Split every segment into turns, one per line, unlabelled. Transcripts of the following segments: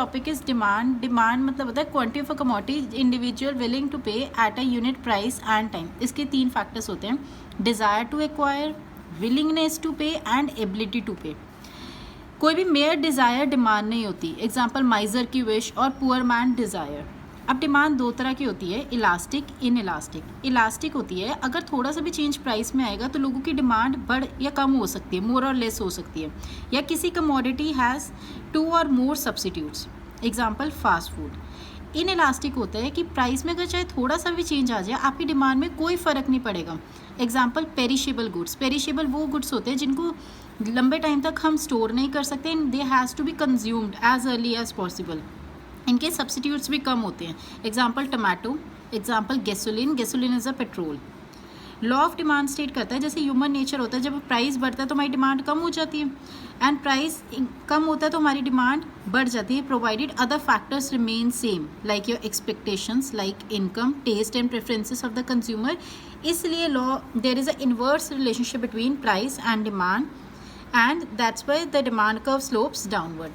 Topic is demand. Demand मतलब होता है quantity of a commodity individual willing to pay at a unit price and time. इसके 3 factors होते हैं, desire to acquire, willingness to pay and ability to pay. कोई भी mayor desire demand नहीं होती। एग्जाम्पल माइजर की विश और पुअर मैन डिज़ायर। अब डिमांड 2 तरह की होती है, इलास्टिक, इन इलास्टिक। इलास्टिक होती है अगर थोड़ा सा भी चेंज प्राइस में आएगा तो लोगों की डिमांड बढ़ या कम हो सकती है, मोर और लेस हो सकती है, या किसी कमोडिटी हैज़ 2 और more substitutes. Example fast food. Inelastic होता है कि प्राइस में अगर चाहे थोड़ा सा भी चेंज आ जाए आपकी डिमांड में कोई फ़र्क नहीं पड़ेगा। Example perishable goods. पेरिशेबल वो गुड्स होते हैं जिनको लंबे टाइम तक हम स्टोर नहीं कर सकते, and they has to be consumed as early as possible. इनके सब्सिट्यूट्स भी कम होते हैं। Example tomato. Example gasoline. Gasoline is a petrol. Law of demand state करता है जैसे ह्यूमन नेचर होता है, जब प्राइस बढ़ता है तो हमारी डिमांड कम हो जाती है, एंड प्राइस कम होता है तो हमारी डिमांड बढ़ जाती है, provided other factors remain same like your expectations, like income, taste and preferences of the consumer. इसलिए law there is a inverse relationship between price and demand, and that's why the demand curve slopes downward.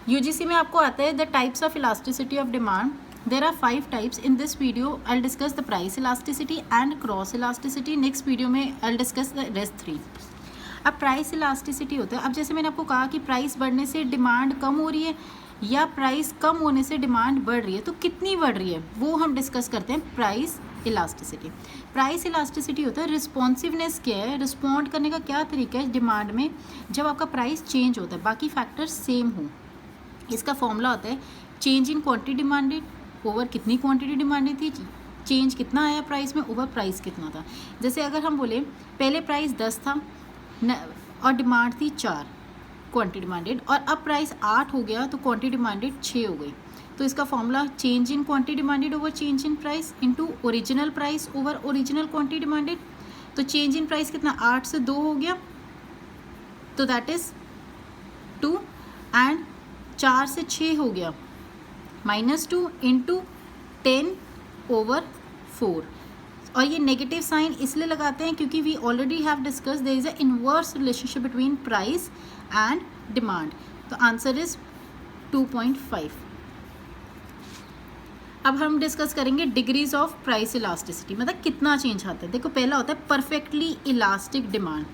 UGC में आपको आता है the types of elasticity of demand. There are 5 types. In this video, I'll discuss the price elasticity and cross elasticity. Next video में I'll discuss the rest 3. अब price elasticity होता है, अब जैसे मैंने आपको कहा कि प्राइस बढ़ने से डिमांड कम हो रही है या प्राइस कम होने से डिमांड बढ़ रही है, तो कितनी बढ़ रही है वो हम डिस्कस करते हैं प्राइस इलास्टिसिटी। प्राइस इलास्टिसिटी होता है रिस्पॉन्सिवनेस क्या है, रिस्पॉन्ड करने का क्या तरीका है डिमांड में जब आपका प्राइस चेंज होता है, बाकी फैक्टर्स सेम हो। इसका फॉर्मूला होता है change in quantity demanded over कितनी क्वांटिटी डिमांडेड थी, चेंज कितना आया प्राइस में ओवर प्राइस कितना था। जैसे अगर हम बोले पहले प्राइस 10 था और डिमांड थी 4 क्वांटिटी डिमांडेड, और अब प्राइस 8 हो गया तो क्वांटिटी डिमांडेड 6 हो गई। तो इसका formula change in quantity demanded over change in price into original price over original quantity demanded. तो चेंज इन प्राइस कितना, 8 से 2 हो गया तो दैट इज़ 2, एंड 4 से 6 हो गया -2 इंटू 10 ओवर 4। और ये नेगेटिव साइन इसलिए लगाते हैं क्योंकि we already have discuss there is a inverse relationship between price and demand. तो आंसर इज 2.5। अब हम डिस्कस करेंगे डिग्रीज ऑफ प्राइस इलास्टिसिटी, मतलब कितना चेंज आता है। देखो पहला होता है परफेक्टली इलास्टिक डिमांड।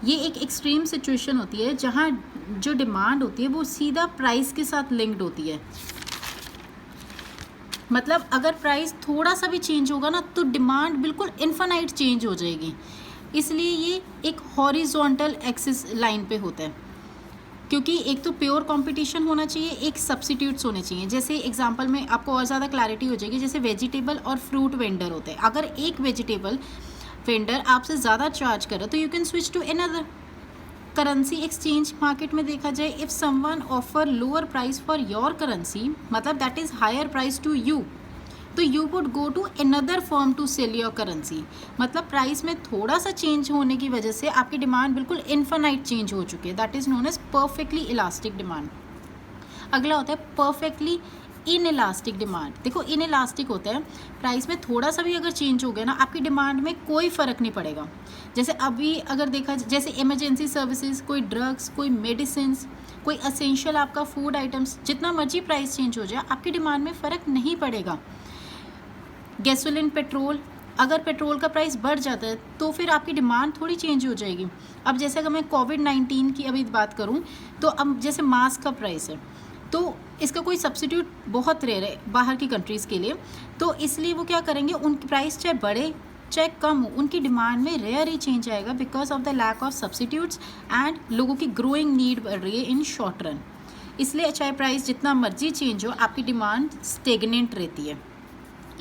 ये एक एक्सट्रीम सिचुएशन होती है जहाँ जो डिमांड होती है वो सीधा प्राइस के साथ लिंक्ड होती है। मतलब अगर प्राइस थोड़ा सा भी चेंज होगा ना तो डिमांड बिल्कुल इन्फिनाइट चेंज हो जाएगी। इसलिए ये एक हॉरिजॉन्टल एक्सिस लाइन पे होता है, क्योंकि एक तो प्योर कंपटीशन होना चाहिए, एक सब्सिट्यूट्स होने चाहिए। जैसे एग्जांपल में आपको और ज़्यादा क्लैरिटी हो जाएगी, जैसे वेजिटेबल और फ्रूट वेंडर होते हैं। अगर एक वेजिटेबल वेंडर आपसे ज़्यादा चार्ज करे तो you can switch to another. Currency exchange market में देखा जाए, if someone offer lower price for your currency, मतलब that is higher price to you, तो you would go to another firm to sell your currency. मतलब price में थोड़ा सा change होने की वजह से आपकी डिमांड बिल्कुल इन्फिनाइट चेंज हो चुकी है, that is known as perfectly elastic demand. अगला होता है परफेक्टली इन इलास्टिक डिमांड। देखो इन इलास्टिक होता है प्राइस में थोड़ा सा भी अगर चेंज हो गया ना आपकी डिमांड में कोई फ़र्क नहीं पड़ेगा। जैसे अभी अगर देखा जैसे इमरजेंसी सर्विसेज, कोई ड्रग्स, कोई मेडिसिन, कोई असेंशियल आपका फूड आइटम्स, जितना मर्जी प्राइस चेंज हो जाए आपकी डिमांड में फ़र्क नहीं पड़ेगा। गैसोलिन, पेट्रोल, अगर पेट्रोल का प्राइस बढ़ जाता है तो फिर आपकी डिमांड थोड़ी चेंज हो जाएगी। अब जैसे अगर मैं कोविड-19 की अभी बात करूँ तो अब जैसे मास्क का प्राइस है तो इसका कोई सब्सिट्यूट बहुत रेयर है बाहर की कंट्रीज़ के लिए, तो इसलिए वो क्या करेंगे, उनकी प्राइस चाहे बढ़े चाहे कम हो उनकी डिमांड में रेयर ही चेंज आएगा because of the lack of substitutes, and लोगों की ग्रोइंग नीड बढ़ रही है इन शॉर्ट रन। इसलिए चाहे प्राइस जितना मर्जी चेंज हो आपकी डिमांड स्टेगनेंट रहती है।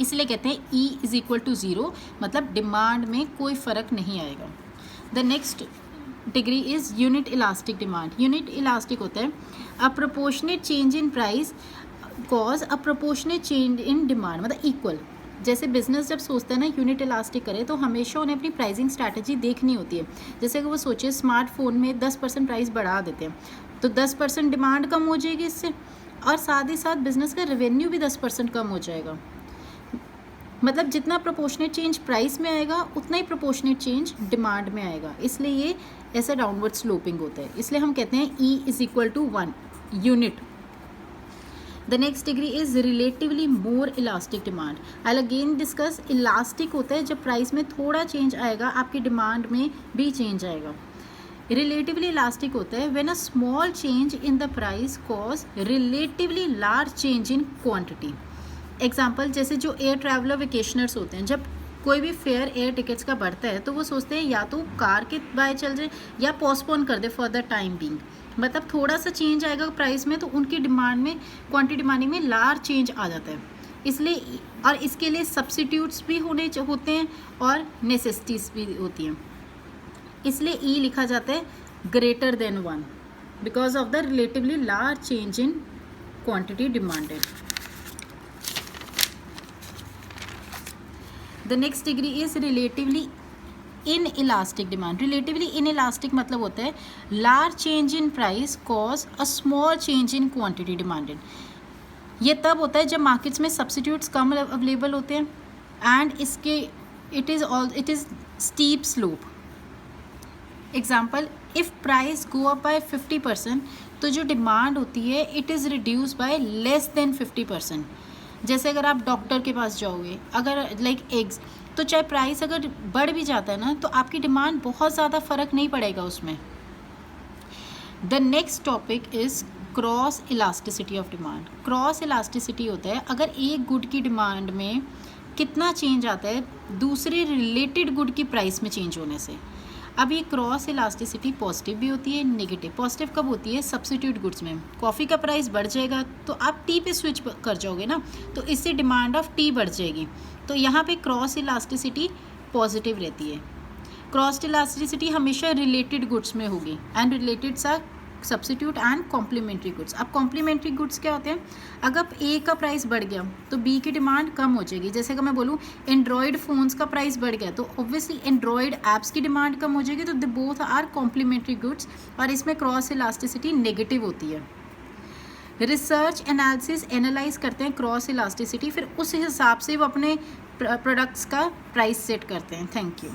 इसलिए कहते हैं E इज़ इक्वल टू 0, मतलब डिमांड में कोई फ़र्क नहीं आएगा। The next degree is unit elastic demand. Unit elastic होता है अ proportionate change in price cause a proportionate change in demand, मतलब इक्वल। जैसे बिजनेस जब सोचते हैं ना यूनिट इलास्टिक करे तो हमेशा उन्हें अपनी प्राइसिंग स्ट्रैटेजी देखनी होती है। जैसे कि वो सोचे स्मार्टफोन में 10% प्राइस बढ़ा देते हैं तो 10% डिमांड कम हो जाएगी इससे, और साथ ही साथ बिजनेस का रेवेन्यू भी 10% कम हो जाएगा। मतलब जितना प्रोपोर्शनेट चेंज प्राइस में आएगा उतना ही प्रोपोर्शनेट चेंज डिमांड में आएगा, इसलिए ये ऐसा डाउनवर्ड स्लोपिंग होता है। इसलिए हम कहते हैं E is equal to 1 unit the next degree is relatively more elastic demand. I again discuss, elastic होता है जब प्राइस में थोड़ा चेंज आएगा आपकी डिमांड में भी चेंज आएगा। रिलेटिवली इलास्टिक होता है when a small change in the price cause relatively large change in quantity. Example, जैसे जो एयर ट्रैवलर वेकेशनर्स होते हैं, जब कोई भी फेयर एयर टिकट्स का बढ़ता है तो वो सोचते हैं या तो कार के बाय चल जाए या पोस्टपोन कर दे फॉर द टाइम बीइंग। मतलब थोड़ा सा चेंज आएगा प्राइस में तो उनकी डिमांड में, क्वांटिटी डिमांडिंग में लार्ज चेंज आ जाता है। इसलिए, और इसके लिए सब्सिट्यूट्स भी होते हैं और नेसेसिटीज भी होती हैं। इसलिए ई लिखा जाता है greater than 1 because of the relatively large change in quantity demanded. The next degree is relatively in elastic demand. Relatively in elastic मतलब होता है large change in price cause a small change in quantity demanded. ये तब होता है जब markets में substitutes कम available होते हैं एंड इसके it is steep slope. Example, if price go up by 50% तो जो डिमांड होती है it is reduce by less than 50%। जैसे अगर आप डॉक्टर के पास जाओगे, अगर लाइक एग्स, तो चाहे प्राइस अगर बढ़ भी जाता है ना तो आपकी डिमांड बहुत ज़्यादा फ़र्क नहीं पड़ेगा उसमें। The next topic is cross elasticity of demand. Cross elasticity होता है अगर एक गुड की डिमांड में कितना चेंज आता है दूसरे रिलेटेड गुड की प्राइस में चेंज होने से। अब ये क्रॉस इलास्टिसिटी पॉजिटिव भी होती है, नेगेटिव। पॉजिटिव कब होती है? सब्सिट्यूट गुड्स में। कॉफ़ी का प्राइस बढ़ जाएगा तो आप टी पे स्विच कर जाओगे ना, तो इससे डिमांड ऑफ टी बढ़ जाएगी। तो यहाँ पे क्रॉस इलास्टिसिटी पॉजिटिव रहती है। क्रॉस इलास्टिसिटी हमेशा रिलेटेड गुड्स में होगी and related are substitute and complementary goods. अब कॉम्प्लीमेंट्री गुड्स क्या होते हैं? अगर ए का प्राइस बढ़ गया तो बी की डिमांड कम हो जाएगी। जैसे अगर मैं बोलूँ एंड्रॉयड फ़ोन्स का प्राइस बढ़ गया तो ऑब्वियसली एंड्रॉयड ऐप्स की डिमांड कम हो जाएगी। तो they both are complementary goods और इसमें क्रॉस इलास्टिसिटी नेगेटिव होती है। रिसर्च एनालिसिस एनालाइज करते हैं क्रॉस इलास्टिसिटी, फिर उस हिसाब से वो अपने प्रोडक्ट्स का प्राइस सेट करते हैं। Thank you.